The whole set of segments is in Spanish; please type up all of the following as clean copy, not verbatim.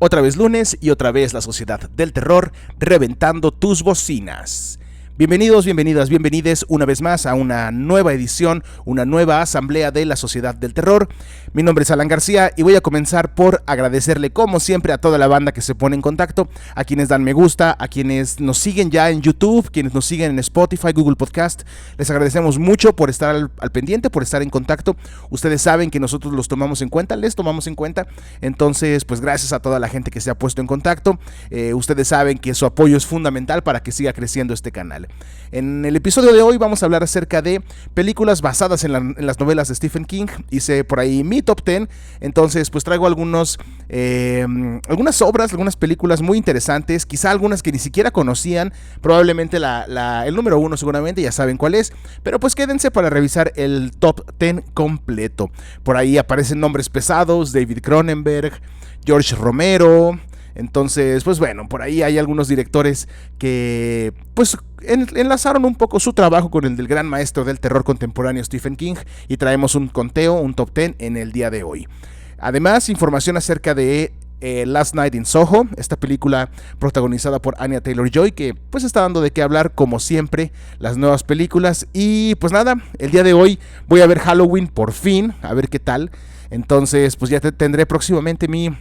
Otra vez lunes y otra vez la Sociedad del Terror reventando tus bocinas. Bienvenidos, bienvenidas, bienvenides una vez más a una nueva edición, una nueva asamblea de la Sociedad del Terror. Mi nombre es Alan García y voy a comenzar por agradecerle como siempre a toda la banda que se pone en contacto, a quienes dan me gusta, a quienes nos siguen ya en YouTube, quienes nos siguen en Spotify, Google Podcast. Les agradecemos mucho por estar al pendiente, por estar en contacto. Ustedes saben que nosotros los tomamos en cuenta, les tomamos en cuenta. Entonces, pues gracias a toda la gente que se ha puesto en contacto. Ustedes saben que su apoyo es fundamental para que siga creciendo este canal. En el episodio de hoy vamos a hablar acerca de películas basadas en las novelas de Stephen King. Hice por ahí mi top 10, entonces pues traigo algunas obras, algunas películas muy interesantes, quizá algunas que ni siquiera conocían, probablemente el número 1 seguramente ya saben cuál es, pero pues quédense para revisar el top 10 completo. Por ahí aparecen nombres pesados: David Cronenberg, George Romero. Entonces, pues bueno, por ahí hay algunos directores que pues enlazaron un poco su trabajo con el del gran maestro del terror contemporáneo Stephen King, y traemos un conteo, un top 10 en el día de hoy. Además, información acerca de Last Night in Soho, esta película protagonizada por Anya Taylor-Joy, que pues está dando de qué hablar como siempre las nuevas películas. Y pues nada, el día de hoy voy a ver Halloween por fin, a ver qué tal. Entonces pues ya tendré próximamente mi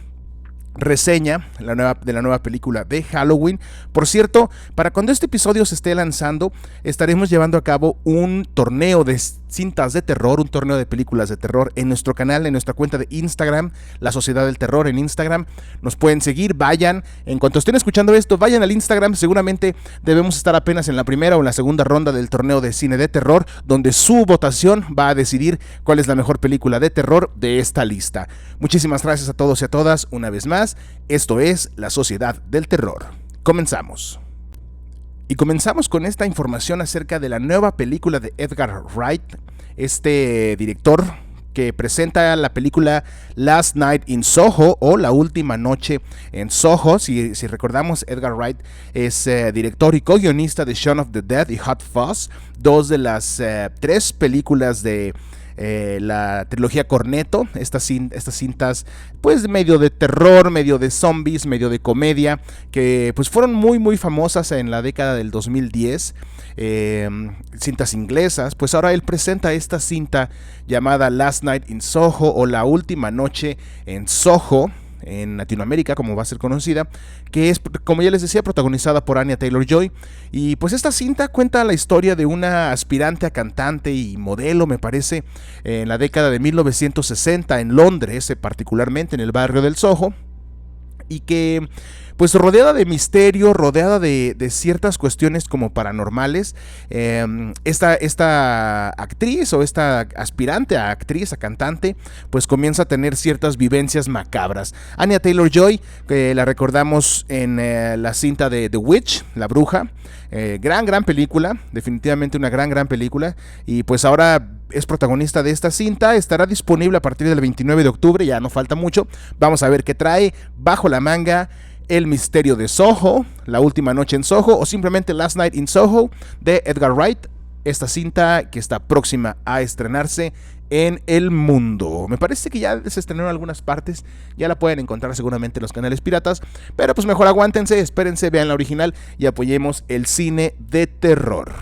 reseña de la nueva película de Halloween. Por cierto, para cuando este episodio se esté lanzando, estaremos llevando a cabo un torneo de cintas de terror, un torneo de películas de terror en nuestro canal, en nuestra cuenta de Instagram, La Sociedad del Terror en Instagram. Nos pueden seguir, vayan, en cuanto estén escuchando esto, vayan al Instagram. Seguramente debemos estar apenas en la primera o en la segunda ronda del torneo de cine de terror, donde su votación va a decidir cuál es la mejor película de terror de esta lista. Muchísimas gracias a todos y a todas una vez más. Esto es La Sociedad del Terror. Comenzamos. Y comenzamos con esta información acerca de la nueva película de Edgar Wright, este director que presenta la película Last Night in Soho, o La Última Noche en Soho. Si recordamos, Edgar Wright es director y co-guionista de Shaun of the Dead y Hot Fuzz, dos de las tres películas de la trilogía Cornetto, estas cintas pues medio de terror, medio de zombies, medio de comedia, que pues fueron muy muy famosas en la década del 2010, cintas inglesas. Pues ahora él presenta esta cinta llamada Last Night in Soho, o La Última Noche en Soho en Latinoamérica, como va a ser conocida, que es, como ya les decía, protagonizada por Anya Taylor-Joy. Y pues esta cinta cuenta la historia de una aspirante a cantante y modelo, me parece, en la década de 1960 en Londres, particularmente en el barrio del Soho, y que pues rodeada de misterio, rodeada de ciertas cuestiones como paranormales, esta actriz, o esta aspirante a actriz, a cantante, pues comienza a tener ciertas vivencias macabras. Anya Taylor-Joy, que la recordamos en la cinta de The Witch, La Bruja, gran película, definitivamente una gran película, y pues ahora es protagonista de esta cinta. Estará disponible a partir del 29 de octubre, ya no falta mucho. Vamos a ver qué trae bajo la manga: El Misterio de Soho, La Última Noche en Soho, o simplemente Last Night in Soho de Edgar Wright, esta cinta que está próxima a estrenarse en el mundo. Me parece que ya se estrenó en algunas partes, ya la pueden encontrar seguramente en los canales piratas, pero pues mejor aguántense, espérense, vean la original y apoyemos el cine de terror.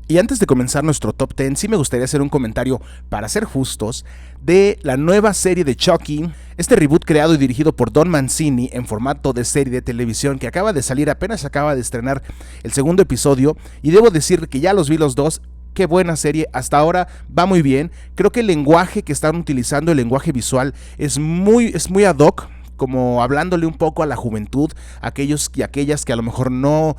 Y antes de comenzar nuestro top 10, sí me gustaría hacer un comentario, para ser justos, de la nueva serie de Chucky, este reboot creado y dirigido por Don Mancini en formato de serie de televisión, que acaba de salir, apenas acaba de estrenar el segundo episodio, y debo decir que ya los vi los dos. Qué buena serie, hasta ahora va muy bien. Creo que el lenguaje que están utilizando, el lenguaje visual, es muy ad hoc, como hablándole un poco a la juventud, aquellos y aquellas que a lo mejor no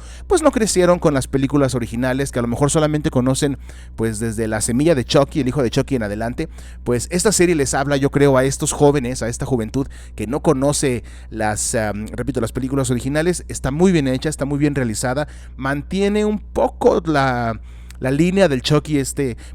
crecieron con las películas originales, que a lo mejor solamente conocen pues desde La Semilla de Chucky, El Hijo de Chucky en adelante. Pues esta serie les habla, yo creo, a estos jóvenes, a esta juventud que no conoce las películas originales. Está muy bien hecha, está muy bien realizada, mantiene un poco la la línea del Chucky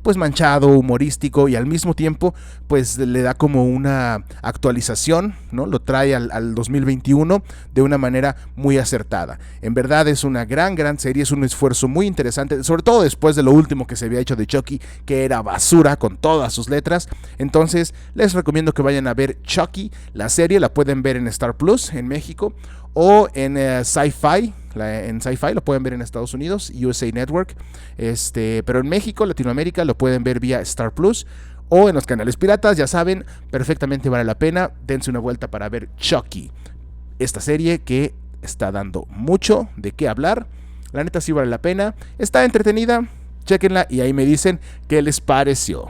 pues manchado, humorístico, y al mismo tiempo pues le da como una actualización, ¿no? Lo trae al 2021 de una manera muy acertada. En verdad es una gran serie, es un esfuerzo muy interesante, sobre todo después de lo último que se había hecho de Chucky, que era basura con todas sus letras. Entonces les recomiendo que vayan a ver Chucky. La serie la pueden ver en Star Plus en México o en Sci-Fi. En Sci-Fi lo pueden ver en Estados Unidos, USA Network, pero en México, Latinoamérica, lo pueden ver vía Star Plus o en los canales piratas. Ya saben, perfectamente vale la pena. Dense una vuelta para ver Chucky, esta serie que está dando mucho de qué hablar. La neta sí vale la pena, está entretenida, chéquenla y ahí me dicen qué les pareció.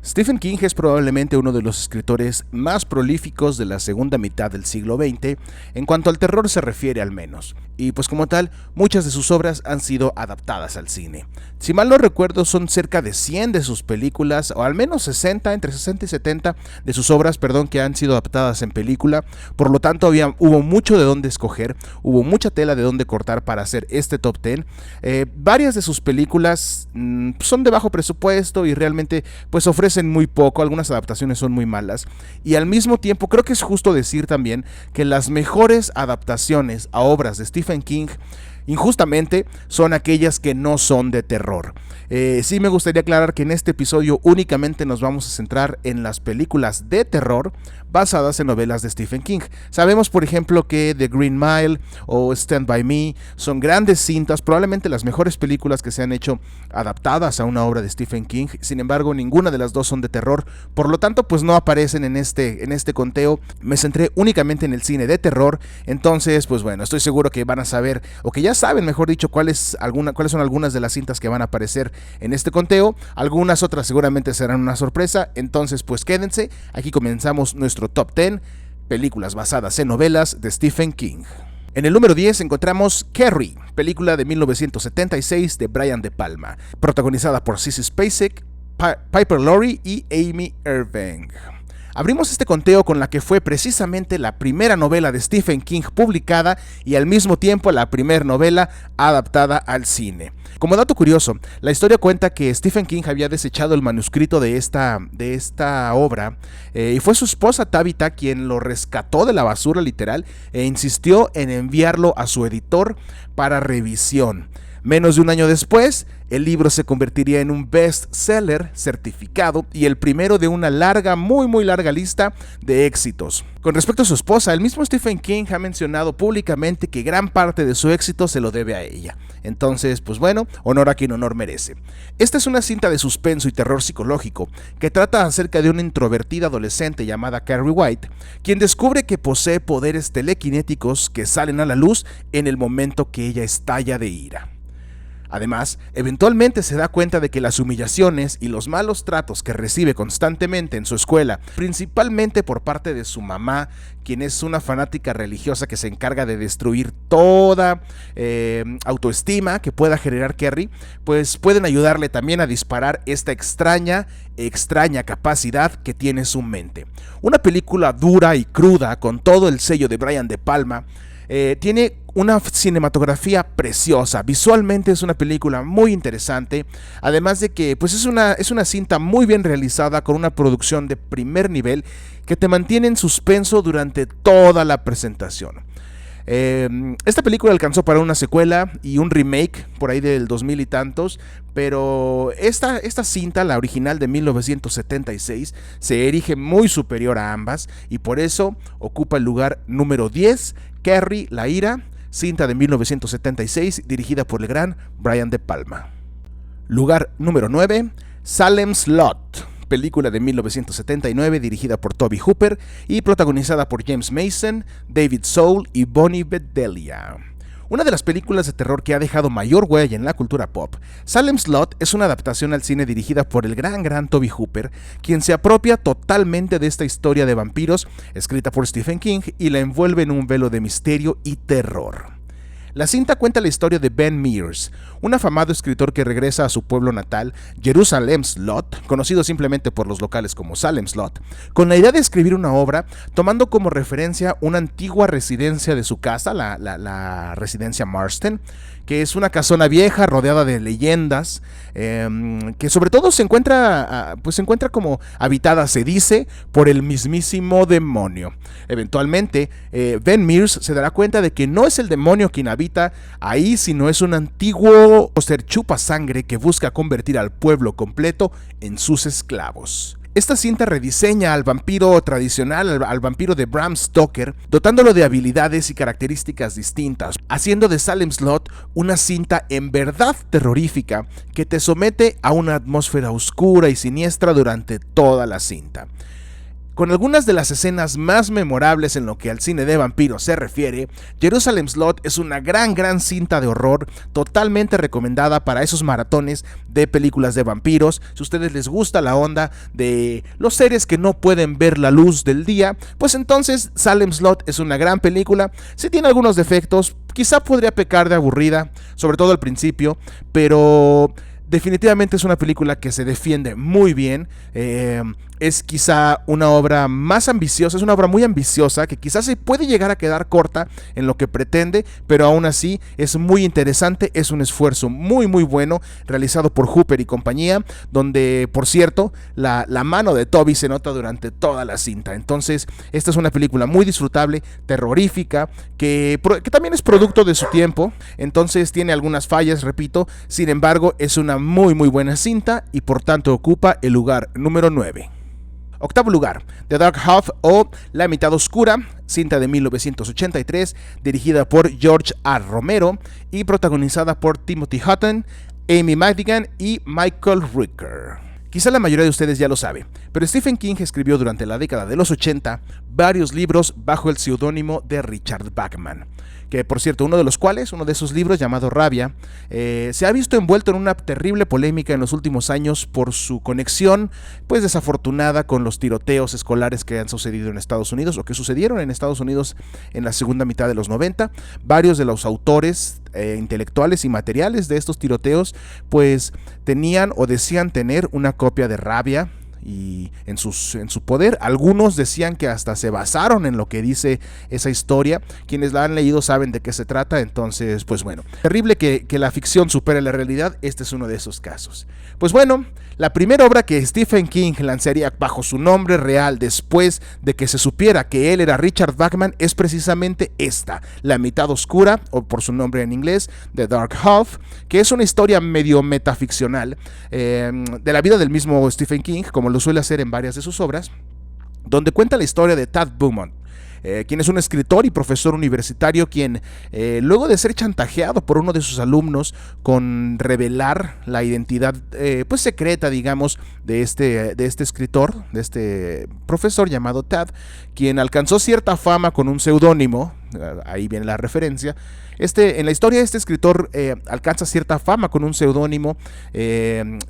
Stephen King es probablemente uno de los escritores más prolíficos de la segunda mitad del siglo XX, en cuanto al terror se refiere al menos, y pues como tal, muchas de sus obras han sido adaptadas al cine. Si mal no recuerdo, son cerca de 100 de sus películas, o al menos 60, entre 60 y 70 de sus obras, que han sido adaptadas en película. Por lo tanto, hubo mucho de dónde escoger, hubo mucha tela de dónde cortar para hacer este top 10. Varias de sus películas son de bajo presupuesto y realmente pues ofrecen muy poco, algunas adaptaciones son muy malas, y al mismo tiempo creo que es justo decir también que las mejores adaptaciones a obras de Stephen King injustamente son aquellas que no son de terror. Sí me gustaría aclarar que en este episodio únicamente nos vamos a centrar en las películas de terror basadas en novelas de Stephen King. Sabemos, por ejemplo, que The Green Mile o Stand By Me son grandes cintas, probablemente las mejores películas que se han hecho adaptadas a una obra de Stephen King. Sin embargo, ninguna de las dos son de terror, por lo tanto pues no aparecen en este conteo. Me centré únicamente en el cine de terror. Entonces pues bueno, estoy seguro que van a saber, o que ya saben mejor dicho, cuáles son algunas de las cintas que van a aparecer en este conteo. Algunas otras seguramente serán una sorpresa, entonces pues quédense. Aquí comenzamos nuestro top 10 películas basadas en novelas de Stephen King. En el número 10 encontramos Carrie, película de 1976 de Brian De Palma, protagonizada por Sissy Spacek, Piper Laurie y Amy Irving. Abrimos este conteo con la que fue precisamente la primera novela de Stephen King publicada y al mismo tiempo la primera novela adaptada al cine. Como dato curioso, la historia cuenta que Stephen King había desechado el manuscrito de esta obra y fue su esposa Tabitha quien lo rescató de la basura literal e insistió en enviarlo a su editor para revisión. Menos de un año después, el libro se convertiría en un bestseller certificado y el primero de una muy larga lista de éxitos. Con respecto a su esposa, el mismo Stephen King ha mencionado públicamente que gran parte de su éxito se lo debe a ella. Entonces, pues bueno, honor a quien honor merece. Esta es una cinta de suspenso y terror psicológico que trata acerca de una introvertida adolescente llamada Carrie White, quien descubre que posee poderes telequinéticos que salen a la luz en el momento que ella estalla de ira. Además, eventualmente se da cuenta de que las humillaciones y los malos tratos que recibe constantemente en su escuela, principalmente por parte de su mamá, quien es una fanática religiosa que se encarga de destruir toda autoestima que pueda generar Carrie, pues pueden ayudarle también a disparar esta extraña capacidad que tiene su mente. Una película dura y cruda con todo el sello de Brian De Palma. Tiene una cinematografía preciosa, visualmente es una película muy interesante, además de que pues es una cinta muy bien realizada con una producción de primer nivel que te mantiene en suspenso durante toda la presentación. Esta película alcanzó para una secuela y un remake por ahí del 2000 y tantos, pero esta cinta, la original de 1976, se erige muy superior a ambas y por eso ocupa el lugar número 10, Carrie, la ira, cinta de 1976 dirigida por el gran Brian De Palma. Lugar número 9, Salem's Lot, película de 1979 dirigida por Tobe Hooper y protagonizada por James Mason, David Soul y Bonnie Bedelia. Una de las películas de terror que ha dejado mayor huella en la cultura pop, Salem's Lot es una adaptación al cine dirigida por el gran Tobe Hooper, quien se apropia totalmente de esta historia de vampiros escrita por Stephen King y la envuelve en un velo de misterio y terror. La cinta cuenta la historia de Ben Mears, un afamado escritor que regresa a su pueblo natal, Jerusalem Slot, conocido simplemente por los locales como Salem Slot, con la idea de escribir una obra tomando como referencia una antigua residencia de su casa, la residencia Marston, que es una casona vieja rodeada de leyendas, que sobre todo se encuentra como habitada, se dice, por el mismísimo demonio. Eventualmente, Ben Mears se dará cuenta de que no es el demonio quien habita ahí, sino es un antiguo ser chupa sangre que busca convertir al pueblo completo en sus esclavos. Esta cinta rediseña al vampiro tradicional, al vampiro de Bram Stoker, dotándolo de habilidades y características distintas, haciendo de Salem Slot una cinta en verdad terrorífica que te somete a una atmósfera oscura y siniestra durante toda la cinta. Con algunas de las escenas más memorables en lo que al cine de vampiros se refiere, Jerusalem Slot es una gran cinta de horror totalmente recomendada para esos maratones de películas de vampiros. Si a ustedes les gusta la onda de los seres que no pueden ver la luz del día, pues entonces Salem Slot es una gran película. Sí tiene algunos defectos, quizá podría pecar de aburrida, sobre todo al principio, pero definitivamente es una película que se defiende muy bien. Es quizá una obra más ambiciosa, es una obra muy ambiciosa que quizás se puede llegar a quedar corta en lo que pretende, pero aún así es muy interesante, es un esfuerzo muy bueno realizado por Hooper y compañía, donde por cierto la mano de Toby se nota durante toda la cinta. Entonces esta es una película muy disfrutable, terrorífica, que también es producto de su tiempo, entonces tiene algunas fallas, repito, sin embargo es una muy buena cinta y por tanto ocupa el lugar número 9. Octavo lugar, The Dark Half o La Mitad Oscura, cinta de 1983, dirigida por George R. Romero y protagonizada por Timothy Hutton, Amy Madigan y Michael Rooker. Quizá la mayoría de ustedes ya lo sabe, pero Stephen King escribió durante la década de los 80 varios libros bajo el seudónimo de Richard Bachman, que por cierto, uno de esos libros llamado Rabia, se ha visto envuelto en una terrible polémica en los últimos años por su conexión pues desafortunada con los tiroteos escolares que han sucedido en Estados Unidos o que sucedieron en Estados Unidos en la segunda mitad de los 90. Varios de los autores intelectuales y materiales de estos tiroteos pues tenían o decían tener una copia de Rabia y en su poder. Algunos decían que hasta se basaron en lo que dice esa historia. Quienes la han leído saben de qué se trata. Entonces, pues bueno, terrible que la ficción supere la realidad. Este es uno de esos casos. Pues bueno, la primera obra que Stephen King lanzaría bajo su nombre real después de que se supiera que él era Richard Bachman es precisamente esta, La Mitad Oscura, o por su nombre en inglés, The Dark Half, que es una historia medio metaficcional de la vida del mismo Stephen King, como lo suele hacer en varias de sus obras, donde cuenta la historia de Tad Beaumont, quien es un escritor y profesor universitario quien, luego de ser chantajeado por uno de sus alumnos con revelar la identidad pues secreta, digamos, de este escritor, de este profesor llamado Tad, quien alcanzó cierta fama con un seudónimo, ahí viene la referencia. En la historia este escritor alcanza cierta fama con un seudónimo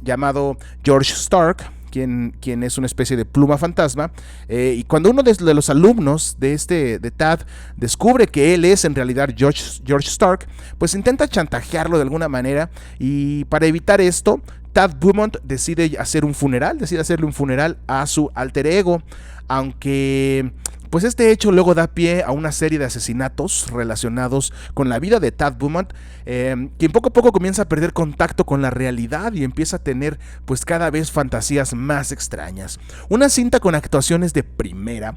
llamado George Stark, quien es una especie de pluma fantasma, y cuando uno de los alumnos de Tad descubre que él es en realidad George Stark, pues intenta chantajearlo de alguna manera, y para evitar esto, Tad Beaumont decide hacerle un funeral a su alter ego, aunque pues este hecho luego da pie a una serie de asesinatos relacionados con la vida de Tad Beaumont, quien poco a poco comienza a perder contacto con la realidad y empieza a tener pues cada vez fantasías más extrañas. Una cinta con actuaciones de primera.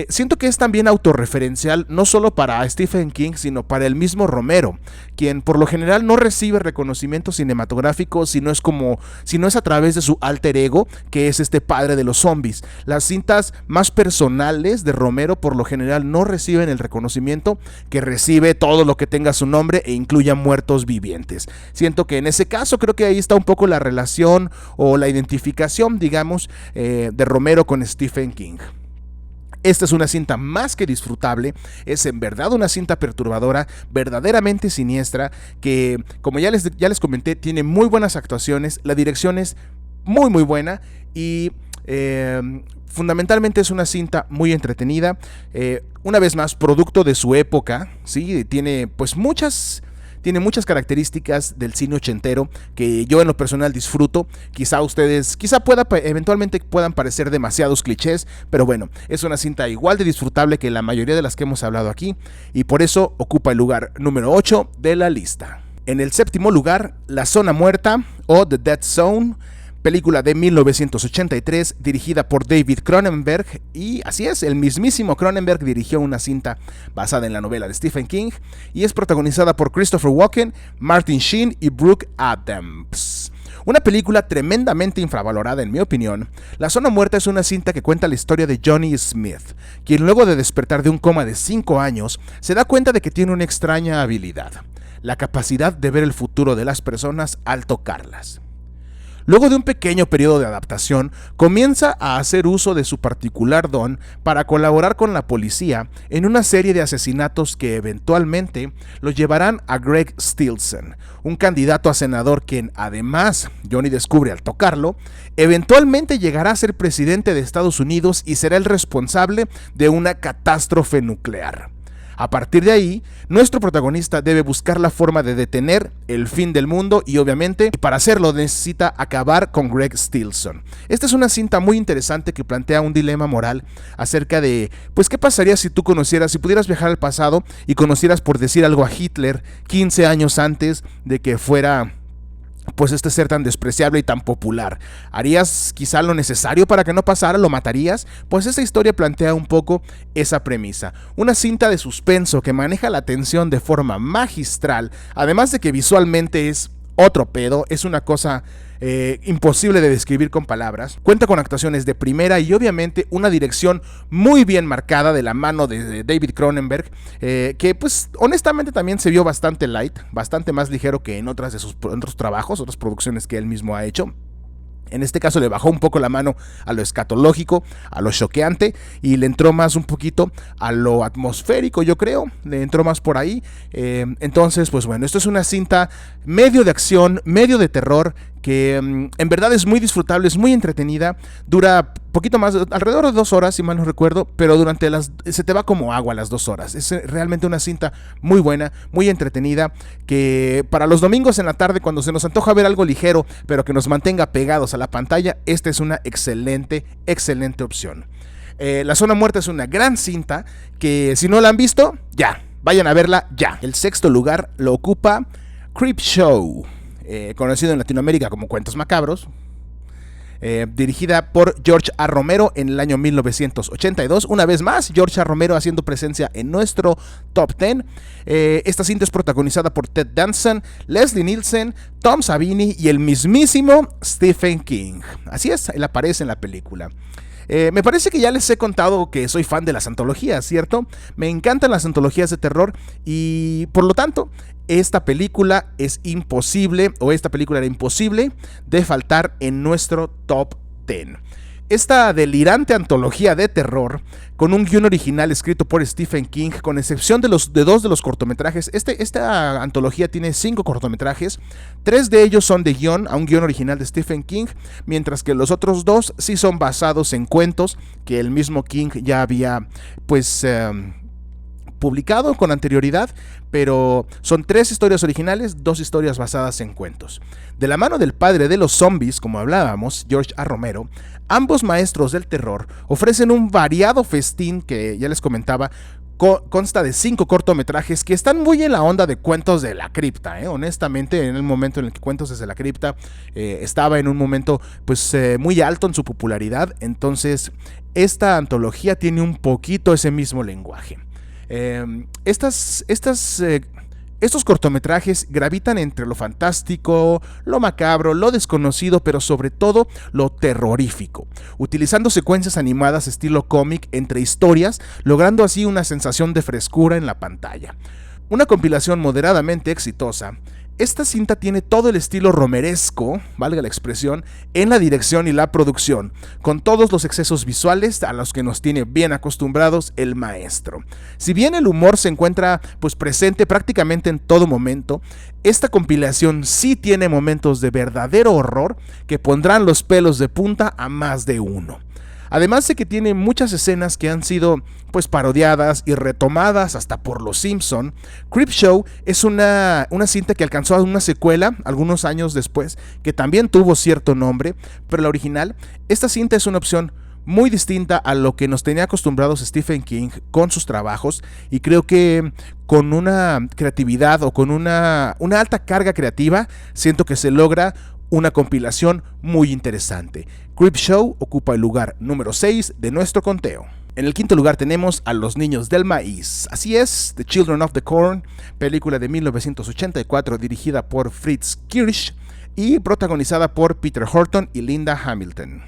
Siento que es también autorreferencial no solo para Stephen King, sino para el mismo Romero, quien por lo general no recibe reconocimiento cinematográfico si no es a través de su alter ego, que es este padre de los zombies. Las cintas más personales de Romero por lo general no reciben el reconocimiento que recibe todo lo que tenga su nombre e incluya muertos vivientes. Siento que en ese caso creo que ahí está un poco la relación o la identificación, digamos, de Romero con Stephen King. Esta es una cinta más que disfrutable, es en verdad una cinta perturbadora, verdaderamente siniestra, que como ya les comenté, tiene muy buenas actuaciones, la dirección es muy buena y Fundamentalmente es una cinta muy entretenida, una vez más producto de su época, ¿sí? Tiene muchas características del cine ochentero que yo en lo personal disfruto. Eventualmente puedan parecer demasiados clichés, pero bueno, es una cinta igual de disfrutable que la mayoría de las que hemos hablado aquí, y por eso ocupa el lugar número 8 de la lista. En el séptimo lugar, La Zona Muerta o The Dead Zone, película de 1983 dirigida por David Cronenberg, y así es, el mismísimo Cronenberg dirigió una cinta basada en la novela de Stephen King y es protagonizada por Christopher Walken, Martin Sheen y Brooke Adams. Una película tremendamente infravalorada en mi opinión. La Zona Muerta es una cinta que cuenta la historia de Johnny Smith, quien luego de despertar de un coma de 5 años se da cuenta de que tiene una extraña habilidad: la capacidad de ver el futuro de las personas al tocarlas. Luego de un pequeño periodo de adaptación, comienza a hacer uso de su particular don para colaborar con la policía en una serie de asesinatos que eventualmente lo llevarán a Greg Stilson, un candidato a senador quien, además, Johnny descubre al tocarlo, eventualmente llegará a ser presidente de Estados Unidos y será el responsable de una catástrofe nuclear. A partir de ahí, nuestro protagonista debe buscar la forma de detener el fin del mundo y obviamente para hacerlo necesita acabar con Greg Stilson. Esta es una cinta muy interesante que plantea un dilema moral acerca de, ¿qué pasaría si pudieras viajar al pasado y conocieras, por decir algo, a Hitler 15 años antes de que fuera este ser tan despreciable y tan popular? ¿Harías quizá lo necesario para que no pasara? ¿Lo matarías? Pues esta historia plantea un poco esa premisa. Una cinta de suspenso que maneja la tensión de forma magistral, además de que visualmente es otro pedo, es una cosa imposible de describir con palabras. Cuenta con actuaciones de primera y obviamente una dirección muy bien marcada de la mano de David Cronenberg, que honestamente también se vio bastante light, bastante más ligero que en otros trabajos, otras producciones que él mismo ha hecho. En este caso le bajó un poco la mano a lo escatológico, a lo choqueante, y le entró más un poquito a lo atmosférico, yo creo, le entró más por ahí. Entonces, esto es una cinta medio de acción, medio de terror, que en verdad es muy disfrutable, es muy entretenida, dura poquito más, alrededor de 2 horas si mal no recuerdo, pero se te va como agua las 2 horas. Es realmente una cinta muy buena, muy entretenida, que para los domingos en la tarde, cuando se nos antoja ver algo ligero pero que nos mantenga pegados a la pantalla, esta es una excelente opción. La Zona Muerta es una gran cinta que, si no la han visto, ya, vayan a verla ya. El sexto lugar lo ocupa Creepshow, conocido en Latinoamérica como Cuentos Macabros, dirigida por George A. Romero en el año 1982. Una vez más, George A. Romero haciendo presencia en nuestro top 10. Esta cinta es protagonizada por Ted Danson, Leslie Nielsen, Tom Savini y el mismísimo Stephen King. Así es, él aparece en la película. Me parece que ya les he contado que soy fan de las antologías, ¿cierto? Me encantan las antologías de terror y por lo tanto esta película era imposible de faltar en nuestro top 10. Esta delirante antología de terror, con un guión original escrito por Stephen King, con excepción de 2 de los cortometrajes. Esta antología tiene 5 cortometrajes, 3 de ellos son de un guión original de Stephen King, mientras que los otros 2 sí son basados en cuentos que el mismo King ya había publicado con anterioridad, pero son 3 historias originales, 2 historias basadas en cuentos. De la mano del padre de los zombies, como hablábamos, George A. Romero, ambos maestros del terror ofrecen un variado festín que ya les comentaba. Consta de 5 cortometrajes que están muy en la onda de Cuentos de la Cripta, honestamente, en el momento en el que Cuentos desde la Cripta estaba en un momento muy alto en su popularidad. Entonces esta antología tiene un poquito ese mismo lenguaje. Estos cortometrajes gravitan entre lo fantástico, lo macabro, lo desconocido, pero sobre todo lo terrorífico, utilizando secuencias animadas estilo cómic entre historias, logrando así una sensación de frescura en la pantalla. Una compilación moderadamente exitosa, Esta cinta tiene todo el estilo romeresco, valga la expresión, en la dirección y la producción, con todos los excesos visuales a los que nos tiene bien acostumbrados el maestro. Si bien el humor se encuentra pues presente prácticamente en todo momento, esta compilación sí tiene momentos de verdadero horror que pondrán los pelos de punta a más de uno. Además de que tiene muchas escenas que han sido pues parodiadas y retomadas hasta por Los Simpson, Creepshow es una cinta que alcanzó una secuela algunos años después, que también tuvo cierto nombre, pero la original, esta cinta es una opción muy distinta a lo que nos tenía acostumbrados Stephen King con sus trabajos, y creo que con una creatividad o con una alta carga creativa, siento que se logra una compilación muy interesante. Creepshow ocupa el lugar número 6 de nuestro conteo. En el quinto lugar tenemos a Los Niños del Maíz. Así es, The Children of the Corn, película de 1984 dirigida por Fritz Kirsch y protagonizada por Peter Horton y Linda Hamilton.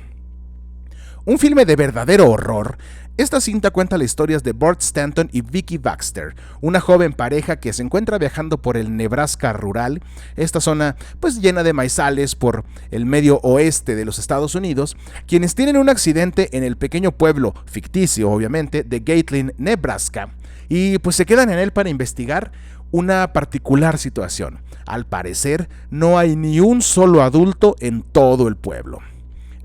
Un filme de verdadero horror. Esta cinta cuenta las historias de Burt Stanton y Vicky Baxter, una joven pareja que se encuentra viajando por el Nebraska rural, esta zona pues llena de maizales por el medio oeste de los Estados Unidos, quienes tienen un accidente en el pequeño pueblo, ficticio obviamente, de Gatlin, Nebraska, y pues se quedan en él para investigar una particular situación. Al parecer no hay ni un solo adulto en todo el pueblo.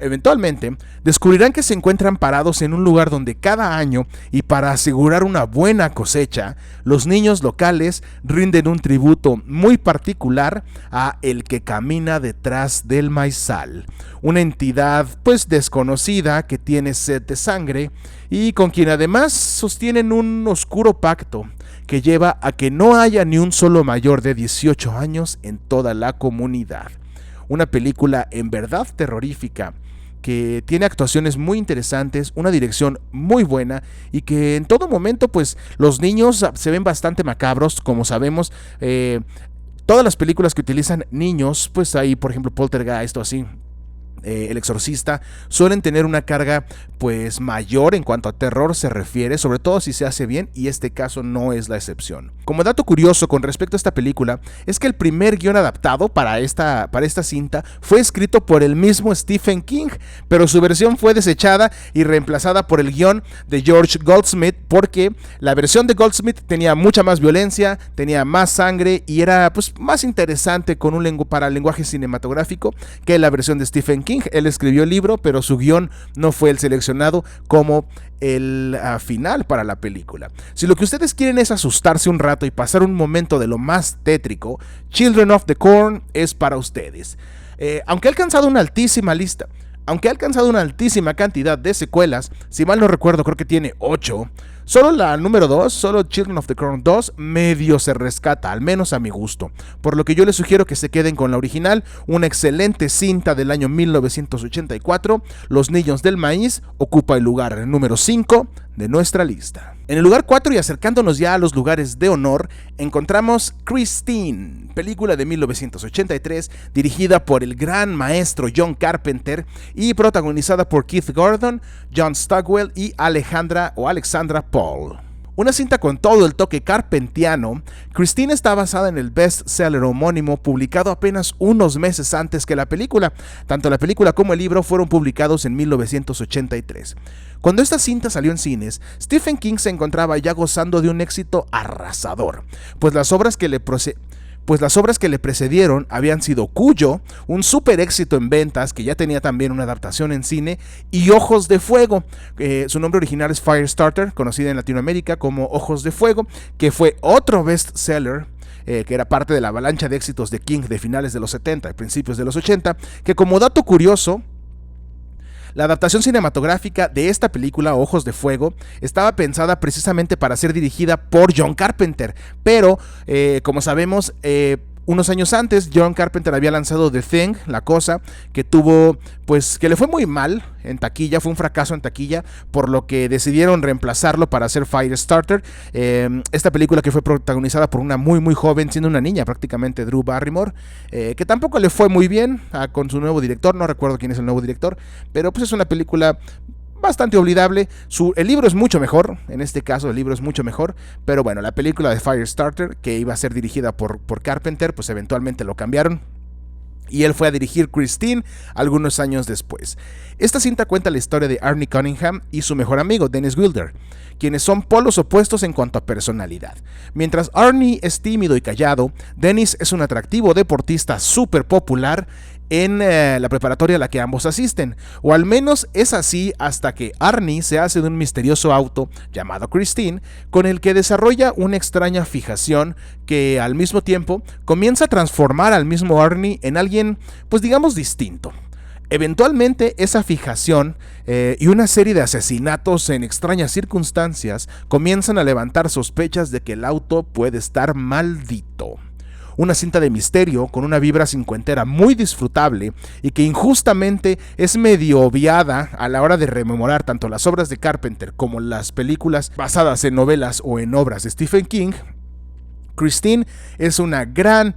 Eventualmente, descubrirán que se encuentran parados en un lugar donde cada año, y para asegurar una buena cosecha, los niños locales rinden un tributo muy particular a el que camina detrás del maizal, una entidad pues desconocida que tiene sed de sangre y con quien además sostienen un oscuro pacto que lleva a que no haya ni un solo mayor de 18 años en toda la comunidad. Una película en verdad terrorífica, que tiene actuaciones muy interesantes, una dirección muy buena y que en todo momento pues los niños se ven bastante macabros, como sabemos. Todas las películas que utilizan niños, pues ahí por ejemplo Poltergeist o así, El Exorcista, suelen tener una carga pues mayor en cuanto a terror se refiere, sobre todo si se hace bien, y este caso no es la excepción. Como dato curioso con respecto a esta película, es que el primer guión adaptado para esta cinta fue escrito por el mismo Stephen King, pero su versión fue desechada y reemplazada por el guión de George Goldsmith, porque la versión de Goldsmith tenía mucha más violencia, tenía más sangre y era pues más interesante para el lenguaje cinematográfico que la versión de Stephen King. Él escribió el libro, pero su guión no fue el seleccionado como el final para la película. Si lo que ustedes quieren es asustarse un rato y pasar un momento de lo más tétrico, Children of the Corn es para ustedes. Aunque ha alcanzado una altísima cantidad de secuelas, si mal no recuerdo creo que tiene 8, solo la número 2, solo Children of the Corn 2, medio se rescata, al menos a mi gusto, por lo que yo les sugiero que se queden con la original, una excelente cinta del año 1984, Los Niños del Maíz ocupa el lugar número 5 de nuestra lista. En el lugar 4, y acercándonos ya a los lugares de honor, encontramos Christine, película de 1983, dirigida por el gran maestro John Carpenter y protagonizada por Keith Gordon, John Stockwell y Alexandra Paul. Una cinta con todo el toque carpentiano, Christine está basada en el bestseller homónimo publicado apenas unos meses antes que la película. Tanto la película como el libro fueron publicados en 1983. Cuando esta cinta salió en cines, Stephen King se encontraba ya gozando de un éxito arrasador, pues las obras que le precedieron habían sido Cuyo, un super éxito en ventas que ya tenía también una adaptación en cine, y Ojos de Fuego. Su nombre original es Firestarter, conocida en Latinoamérica como Ojos de Fuego, que fue otro bestseller que era parte de la avalancha de éxitos de King de finales de los 70 y principios de los 80, que como dato curioso, la adaptación cinematográfica de esta película, Ojos de Fuego, estaba pensada precisamente para ser dirigida por John Carpenter, pero como sabemos, unos años antes John Carpenter había lanzado The Thing, La Cosa, que le fue muy mal en taquilla, fue un fracaso en taquilla, por lo que decidieron reemplazarlo para hacer Firestarter, esta película que fue protagonizada por una muy muy joven, siendo una niña prácticamente, Drew Barrymore, que tampoco le fue muy bien con su nuevo director, no recuerdo quién es el nuevo director, pero pues es una película bastante olvidable. El libro es mucho mejor, en este caso el libro es mucho mejor, pero bueno, la película de Firestarter, que iba a ser dirigida por Carpenter, pues eventualmente lo cambiaron y él fue a dirigir Christine algunos años después. Esta cinta cuenta la historia de Arnie Cunningham y su mejor amigo Dennis Wilder, quienes son polos opuestos en cuanto a personalidad. Mientras Arnie es tímido y callado, Dennis es un atractivo deportista súper popular en la preparatoria a la que ambos asisten, o al menos es así hasta que Arnie se hace de un misterioso auto llamado Christine, con el que desarrolla una extraña fijación que al mismo tiempo comienza a transformar al mismo Arnie en alguien, pues digamos, distinto. Eventualmente esa fijación y una serie de asesinatos en extrañas circunstancias comienzan a levantar sospechas de que el auto puede estar maldito. Una cinta de misterio con una vibra cincuentera muy disfrutable y que injustamente es medio obviada a la hora de rememorar tanto las obras de Carpenter como las películas basadas en novelas o en obras de Stephen King. Christine es una gran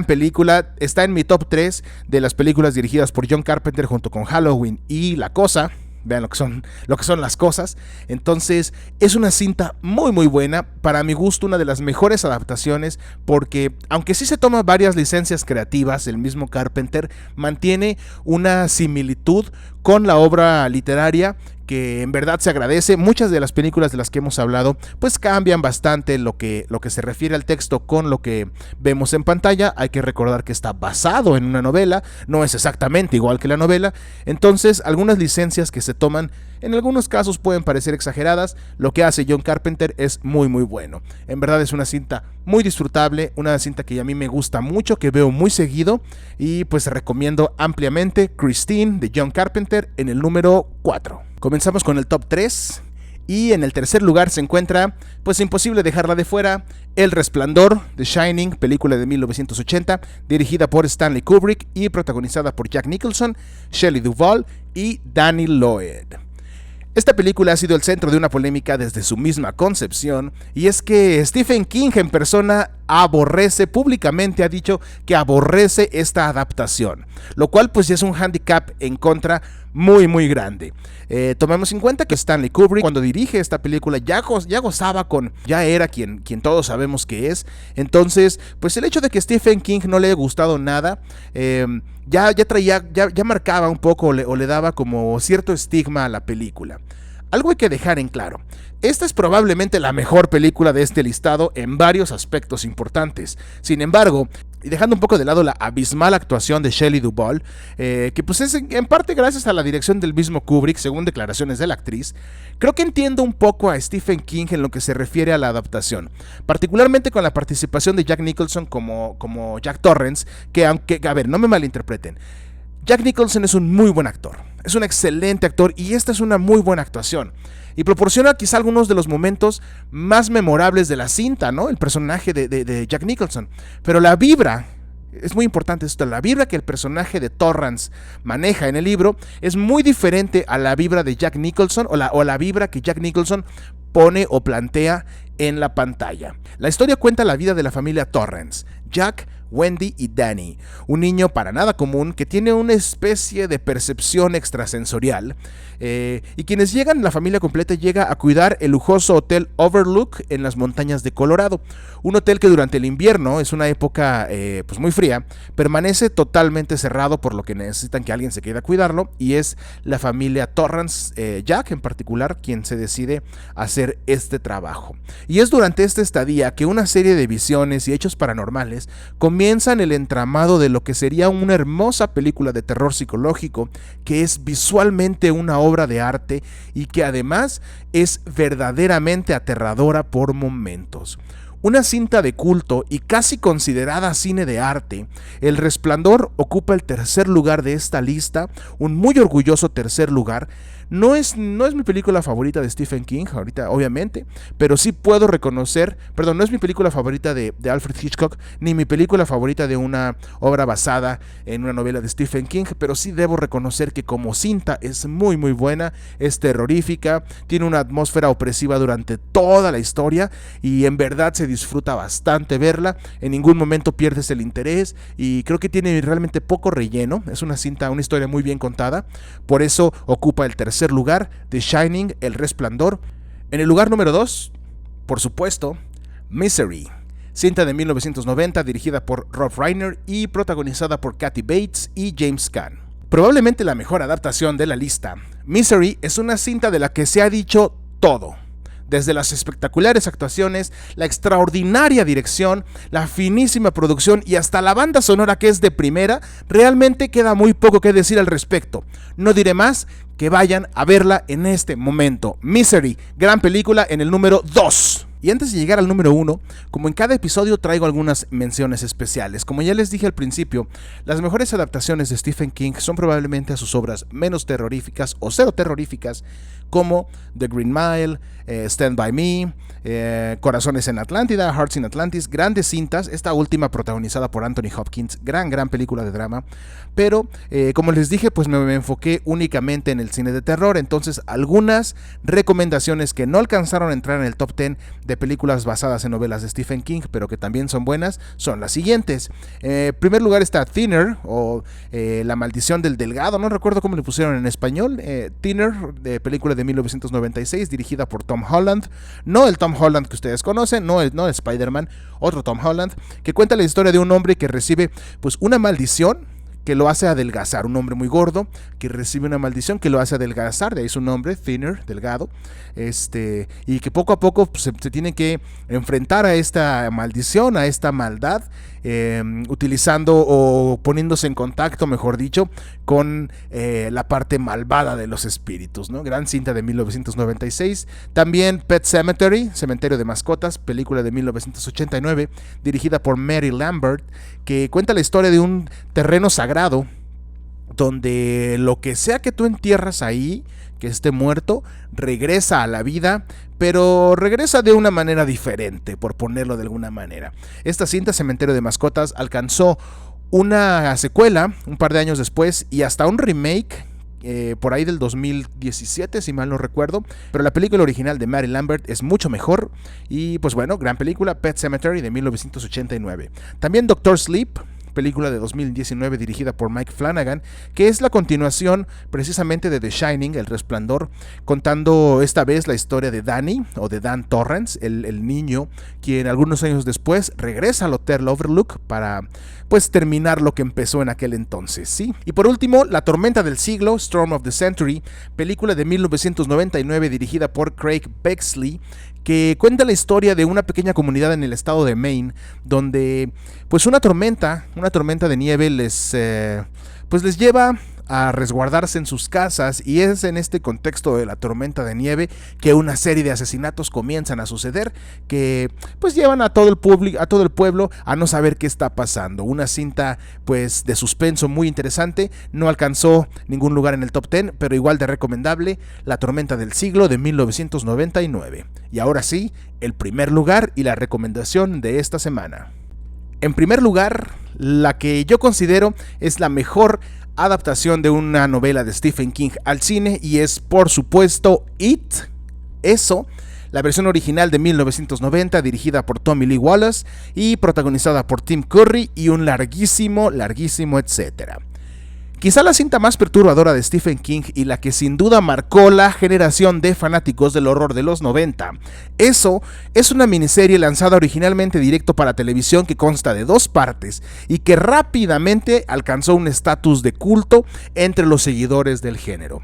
película, está en mi top 3 de las películas dirigidas por John Carpenter junto con Halloween y La Cosa. Vean lo que son las cosas. Entonces es una cinta muy buena, para mi gusto una de las mejores adaptaciones, porque aunque sí se toma varias licencias creativas, el mismo Carpenter mantiene una similitud con la obra literaria que en verdad se agradece. Muchas de las películas de las que hemos hablado pues cambian bastante lo que se refiere al texto con lo que vemos en pantalla. Hay que recordar que está basado en una novela, no es exactamente igual que la novela, entonces algunas licencias que se toman en algunos casos pueden parecer exageradas. Lo que hace John Carpenter es muy bueno. En verdad es una cinta muy disfrutable, una cinta que a mí me gusta mucho, que veo muy seguido y pues recomiendo ampliamente Christine de John Carpenter en el número 4. Comenzamos con el top 3 y en el tercer lugar se encuentra, pues imposible dejarla de fuera, El Resplandor, The Shining, película de 1980, dirigida por Stanley Kubrick y protagonizada por Jack Nicholson, Shelley Duvall y Danny Lloyd. Esta película ha sido el centro de una polémica desde su misma concepción, y es que Stephen King en persona públicamente ha dicho que aborrece esta adaptación, lo cual pues ya es un hándicap en contra muy grande. Tomemos en cuenta que Stanley Kubrick, cuando dirige esta película, ya gozaba ya era quien todos sabemos que es. Entonces pues el hecho de que Stephen King no le haya gustado nada ya marcaba un poco o le daba como cierto estigma a la película. Algo hay que dejar en claro: esta es probablemente la mejor película de este listado en varios aspectos importantes. Sin embargo, y dejando un poco de lado la abismal actuación de Shelley Duvall, que pues es en parte gracias a la dirección del mismo Kubrick, según declaraciones de la actriz, creo que entiendo un poco a Stephen King en lo que se refiere a la adaptación, particularmente con la participación de Jack Nicholson como Jack Torrance, que aunque, a ver, no me malinterpreten, Jack Nicholson es un muy buen actor, es un excelente actor y esta es una muy buena actuación y proporciona quizá algunos de los momentos más memorables de la cinta, ¿no? El personaje de Jack Nicholson, pero la vibra, es muy importante esto, la vibra que el personaje de Torrance maneja en el libro es muy diferente a la vibra de Jack Nicholson o la vibra que Jack Nicholson pone o plantea en la pantalla. La historia cuenta la vida de la familia Torrance, Jack, Wendy y Danny, un niño para nada común que tiene una especie de percepción extrasensorial, y quienes llegan, la familia completa llega a cuidar el lujoso hotel Overlook en las montañas de Colorado, un hotel que durante el invierno, es una época pues muy fría, permanece totalmente cerrado, por lo que necesitan que alguien se quede a cuidarlo, y es la familia Torrance, Jack en particular, quien se decide hacer este trabajo. Y es durante esta estadía que una serie de visiones y hechos paranormales comienzan el entramado de lo que sería una hermosa película de terror psicológico, que es visualmente una obra de arte y que además es verdaderamente aterradora por momentos. Una cinta de culto y casi considerada cine de arte, El Resplandor ocupa el tercer lugar de esta lista, un muy orgulloso tercer lugar. No es mi película favorita de Stephen King, ahorita obviamente, pero sí puedo reconocer, no es mi película favorita de Alfred Hitchcock, ni mi película favorita de una obra basada en una novela de Stephen King, pero sí debo reconocer que como cinta es muy buena, es terrorífica, tiene una atmósfera opresiva durante toda la historia y en verdad se disfruta bastante verla, en ningún momento pierdes el interés y creo que tiene realmente poco relleno, es una historia muy bien contada, por eso ocupa el tercer tercer lugar, The Shining, El Resplandor. En el lugar número 2, por supuesto, Misery, cinta de 1990 dirigida por Rob Reiner y protagonizada por Kathy Bates y James Caan. Probablemente la mejor adaptación de la lista, Misery es una cinta de la que se ha dicho todo. Desde las espectaculares actuaciones, la extraordinaria dirección, la finísima producción y hasta la banda sonora que es de primera, realmente queda muy poco que decir al respecto. No diré más, que vayan a verla en este momento. Misery, gran película en el número 2. Y antes de llegar al número 1, como en cada episodio traigo algunas menciones especiales. Como ya les dije al principio, las mejores adaptaciones de Stephen King son probablemente a sus obras menos terroríficas o cero terroríficas, como The Green Mile, Stand By Me, Corazones en Atlántida, Hearts in Atlantis, grandes cintas, esta última protagonizada por Anthony Hopkins, gran película de drama, pero como les dije, pues me enfoqué únicamente en el cine de terror, entonces algunas recomendaciones que no alcanzaron a entrar en el top 10 de películas basadas en novelas de Stephen King, pero que también son buenas, son las siguientes. En primer lugar está Thinner, o La Maldición del Delgado, no recuerdo cómo le pusieron en español, Thinner, de película de 1996, dirigida por Tom Holland, no el Tom Holland que ustedes conocen, no el Spider-Man, otro Tom Holland, que cuenta la historia de un hombre que recibe pues una maldición que lo hace adelgazar, un hombre muy gordo que recibe una maldición que lo hace adelgazar, de ahí su nombre, Thinner, delgado, y que poco a poco pues, se tiene que enfrentar a esta maldición, a esta maldad, utilizando o poniéndose en contacto, mejor dicho, con la parte malvada de los espíritus, ¿no? Gran cinta de 1996. También Pet Sematary, Cementerio de Mascotas, película de 1989, dirigida por Mary Lambert, que cuenta la historia de un terreno sagrado donde lo que sea que tú entierras ahí, que esté muerto, regresa a la vida, pero regresa de una manera diferente, por ponerlo de alguna manera. Esta cinta, Cementerio de Mascotas, alcanzó una secuela un par de años después y hasta un remake por ahí del 2017, si mal no recuerdo, pero la película original de Mary Lambert es mucho mejor y pues bueno, gran película, Pet Sematary de 1989. También Doctor Sleep, película de 2019 dirigida por Mike Flanagan, que es la continuación precisamente de The Shining, El Resplandor, contando esta vez la historia de Danny, o de Dan Torrance, el niño, quien algunos años después regresa al Hotel Overlook para pues terminar lo que empezó en aquel entonces, ¿sí? Y por último, La Tormenta del Siglo, Storm of the Century, película de 1999 dirigida por Craig Bexley, que cuenta la historia de una pequeña comunidad en el estado de Maine, donde pues una tormenta de nieve les lleva a resguardarse en sus casas, y es en este contexto de la tormenta de nieve que una serie de asesinatos comienzan a suceder que pues llevan a todo el pueblo a no saber qué está pasando. Una cinta pues de suspenso muy interesante, no alcanzó ningún lugar en el top 10, pero igual de recomendable, La Tormenta del Siglo de 1999. Y ahora sí, el primer lugar y la recomendación de esta semana. En primer lugar, la que yo considero es la mejor adaptación de una novela de Stephen King al cine, y es por supuesto It, Eso, la versión original de 1990 dirigida por Tommy Lee Wallace y protagonizada por Tim Curry y un larguísimo etcétera. Quizá la cinta más perturbadora de Stephen King y la que sin duda marcó la generación de fanáticos del horror de los 90. Eso es una miniserie lanzada originalmente directo para televisión que consta de 2 partes y que rápidamente alcanzó un estatus de culto entre los seguidores del género.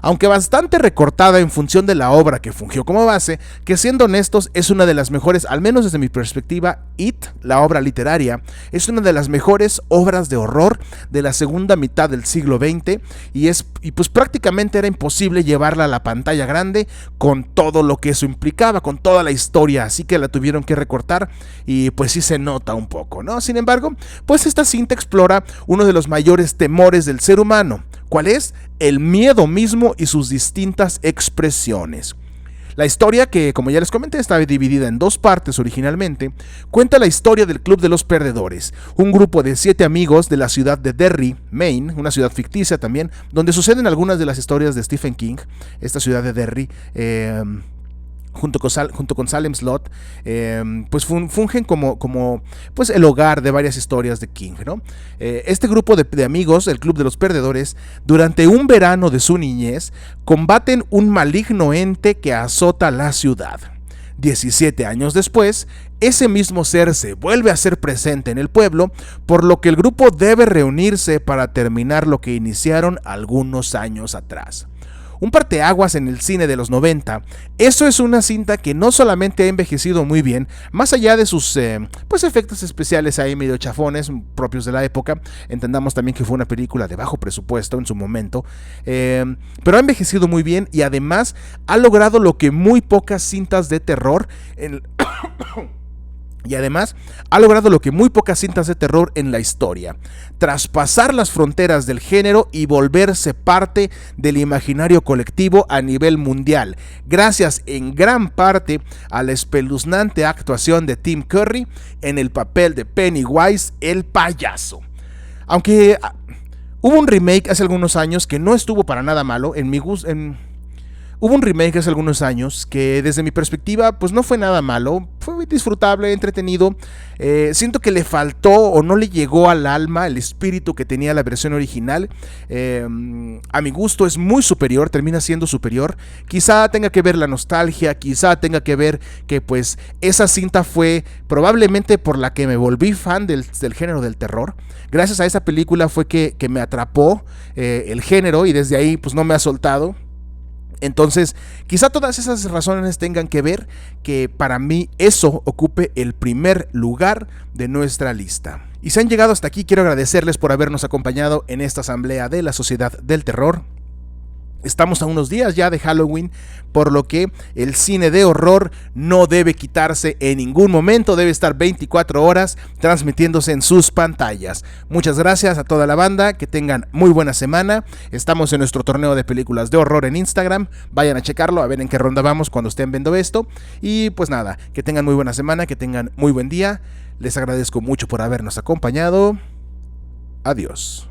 Aunque bastante recortada en función de la obra que fungió como base, que siendo honestos es una de las mejores, al menos desde mi perspectiva, It, la obra literaria, es una de las mejores obras de horror de la segunda mitad del siglo XX y pues prácticamente era imposible llevarla a la pantalla grande con todo lo que eso implicaba, con toda la historia, así que la tuvieron que recortar y pues sí se nota un poco, ¿no? Sin embargo, pues esta cinta explora uno de los mayores temores del ser humano. ¿Cuál es? El miedo mismo y sus distintas expresiones. La historia, que como ya les comenté estaba dividida en 2 partes originalmente, cuenta la historia del Club de los Perdedores, un grupo de 7 amigos de la ciudad de Derry, Maine, una ciudad ficticia también, donde suceden algunas de las historias de Stephen King. Esta ciudad de Derry junto con Salem Slot, pues fungen como pues el hogar de varias historias de King, ¿no? Este grupo de amigos, el Club de los Perdedores, durante un verano de su niñez, combaten un maligno ente que azota la ciudad. 17 años después, ese mismo ser se vuelve a ser presente en el pueblo, por lo que el grupo debe reunirse para terminar lo que iniciaron algunos años atrás. Un parteaguas en el cine de los 90. Eso es una cinta que no solamente ha envejecido muy bien, más allá de sus pues efectos especiales ahí medio chafones propios de la época. Entendamos también que fue una película de bajo presupuesto en su momento, pero ha envejecido muy bien y además ha logrado lo que muy pocas cintas de terror en la historia: traspasar las fronteras del género y volverse parte del imaginario colectivo a nivel mundial, gracias en gran parte a la espeluznante actuación de Tim Curry en el papel de Pennywise, el payaso. Aunque hubo un remake hace algunos años que no estuvo para nada malo, Hubo un remake hace algunos años que desde mi perspectiva pues no fue nada malo, fue disfrutable, entretenido. Siento que le faltó o no le llegó al alma el espíritu que tenía la versión original. A mi gusto es muy superior, termina siendo superior. Quizá tenga que ver la nostalgia, quizá tenga que ver que pues esa cinta fue probablemente por la que me volví fan del género del terror. Gracias a esa película fue que me atrapó el género y desde ahí pues no me ha soltado. Entonces, quizá todas esas razones tengan que ver que para mí eso ocupe el primer lugar de nuestra lista. Y si han llegado hasta aquí, quiero agradecerles por habernos acompañado en esta asamblea de la Sociedad del Terror. Estamos a unos días ya de Halloween, por lo que el cine de horror no debe quitarse en ningún momento, debe estar 24 horas transmitiéndose en sus pantallas. Muchas gracias a toda la banda, que tengan muy buena semana. Estamos en nuestro torneo de películas de horror en Instagram, vayan a checarlo, a ver en qué ronda vamos cuando estén viendo esto. Y pues nada, que tengan muy buena semana, que tengan muy buen día. Les agradezco mucho por habernos acompañado. Adiós.